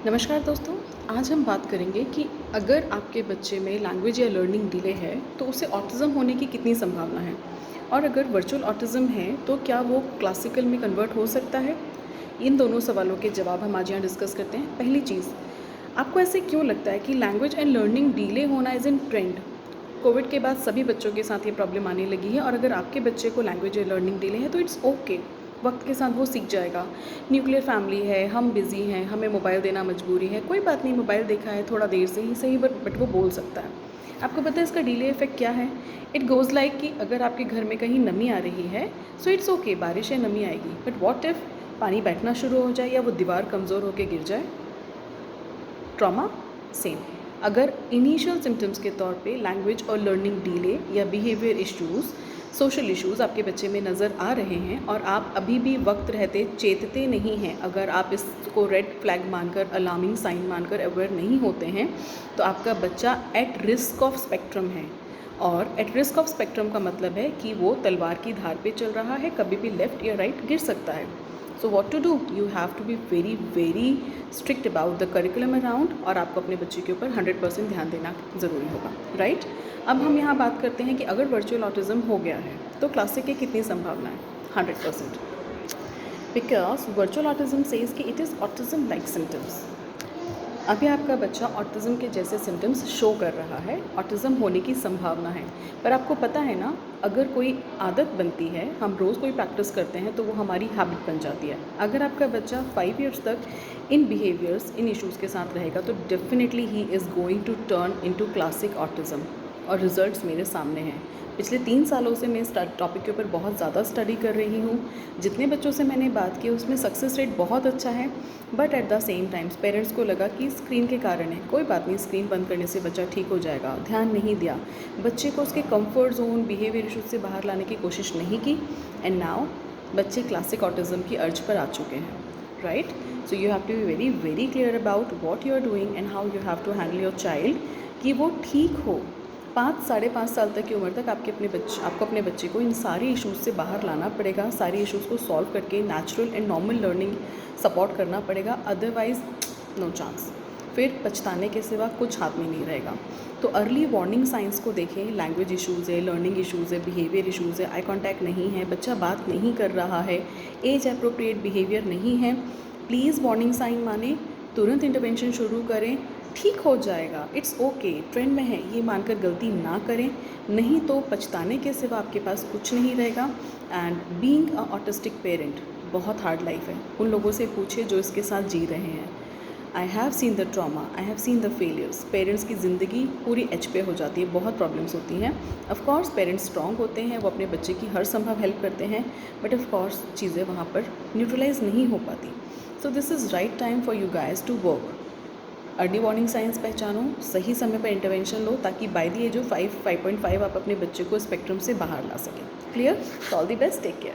नमस्कार दोस्तों। आज हम बात करेंगे कि अगर आपके बच्चे में लैंग्वेज या लर्निंग डिले है तो उसे ऑटिज़म होने की कितनी संभावना है, और अगर वर्चुअल ऑटिज़म है तो क्या वो क्लासिकल में कन्वर्ट हो सकता है। इन दोनों सवालों के जवाब हम आज यहाँ डिस्कस करते हैं। पहली चीज़, आपको ऐसे क्यों लगता है कि लैंग्वेज एंड लर्निंग डिले होना इज़ इन ट्रेंड। कोविड के बाद सभी बच्चों के साथ ये प्रॉब्लम आने लगी है, और अगर आपके बच्चे को लैंग्वेज या लर्निंग डिले है तो इट्स ओके। वक्त के साथ वो सीख जाएगा। न्यूक्लियर फैमिली है, हम बिज़ी हैं, हमें मोबाइल देना मजबूरी है, कोई बात नहीं, मोबाइल देखा है थोड़ा देर से ही सही, बट वो बोल सकता है। आपको पता है इसका डिले इफेक्ट क्या है। इट गोज़ लाइक कि अगर आपके घर में कहीं नमी आ रही है सो इट्स ओके, बारिश है नमी आएगी, बट वॉट इफ़ पानी बैठना शुरू हो जाए या वो दीवार कमज़ोर होकर गिर जाए। Trauma same. अगर इनिशियल सिम्टम्स के तौर पे लैंग्वेज और लर्निंग डिले या बिहेवियर इश्यूज़, सोशल इश्यूज़ आपके बच्चे में नज़र आ रहे हैं और आप अभी भी वक्त रहते चेतते नहीं हैं, अगर आप इसको रेड फ्लैग मानकर, अलार्मिंग साइन मानकर अवेयर नहीं होते हैं, तो आपका बच्चा एट रिस्क ऑफ स्पेक्ट्रम है। और एट रिस्क ऑफ स्पेक्ट्रम का मतलब है कि वो तलवार की धार पे चल रहा है, कभी भी लेफ़्ट या राइट गिर सकता है। So what to do, you have to be very very strict about the curriculum around, और आपको अपने बच्चे के ऊपर 100% ध्यान देना ज़रूरी होगा, राइट। अब हम यहाँ बात करते हैं कि अगर वर्चुअल ऑटिज़म हो गया है तो क्लासिक की कितनी संभावना है। 100%, बिकॉज वर्चुअल ऑटिज़म सेज कि it is autism like symptoms. अभी आपका बच्चा ऑटिज़म के जैसे सिम्टम्स शो कर रहा है, ऑटिज़म होने की संभावना है। पर आपको पता है ना, अगर कोई आदत बनती है, हम रोज़ कोई प्रैक्टिस करते हैं तो वो हमारी हैबिट बन जाती है। अगर आपका बच्चा 5 ईयर्स तक इन बिहेवियर्स, इन इश्यूज़ के साथ रहेगा तो डेफिनेटली ही is going to turn into classic autism. और रिजल्ट्स मेरे सामने हैं। पिछले 3 सालों से मैं इस टॉपिक के ऊपर बहुत ज़्यादा स्टडी कर रही हूँ। जितने बच्चों से मैंने बात की उसमें सक्सेस रेट बहुत अच्छा है, but at the same times parents को लगा कि स्क्रीन के कारण है, कोई बात नहीं, स्क्रीन बंद करने से बच्चा ठीक हो जाएगा, ध्यान नहीं दिया, बच्चे को उसके कंफर्ट जोन, बिहेवियर इशूज से बाहर लाने की कोशिश नहीं की, एंड नाउ बच्चे क्लासिक ऑटिज़म की अर्ज पर आ चुके हैं, right. So you have to be very very clear about what you are doing and how you have to handle your child, कि वो ठीक हो। 5-5.5 साल तक की उम्र तक आपको अपने बच्चे को इन सारी इश्यूज़ से बाहर लाना पड़ेगा, सारी इश्यूज़ को सॉल्व करके natural and normal learning support करना पड़ेगा, अदरवाइज़ नो चांस। फिर पछताने के सिवा कुछ हाथ में नहीं रहेगा। तो अर्ली वार्निंग साइंस को देखें, लैंग्वेज इश्यूज़ है, लर्निंग इश्यूज़ है, बिहेवियर इश्यूज़ है, आई कॉन्टैक्ट नहीं है, बच्चा बात नहीं कर रहा है, एज अप्रोप्रिएट बिहेवियर नहीं है, प्लीज़ वार्निंग साइन माने, तुरंत इंटरवेंशन शुरू करें, ठीक हो जाएगा, इट्स ओके, ट्रेंड में है, ये मानकर गलती ना करें, नहीं तो पछताने के सिवा आपके पास कुछ नहीं रहेगा। And being a autistic parent बहुत हार्ड लाइफ है। उन लोगों से पूछे जो इसके साथ जी रहे हैं। I have seen the trauma, I have seen the failures. Parents की ज़िंदगी पूरी एच पे हो जाती है, बहुत प्रॉब्लम्स होती हैं। ऑफकोर्स पेरेंट्स स्ट्रॉन्ग होते हैं, वो अपने बच्चे की हर संभव हेल्प करते हैं, बट ऑफकोर्स चीज़ें वहाँ पर न्यूट्रलाइज नहीं हो पाती। So this is right time for you guys to work. Early warning signs पहचानो, सही समय पर इंटरवेंशन लो, ताकि बाय द एज ऑफ 5.5 आप अपने बच्चे को स्पेक्ट्रम से बाहर ला सकें। Clear? All the best, take care.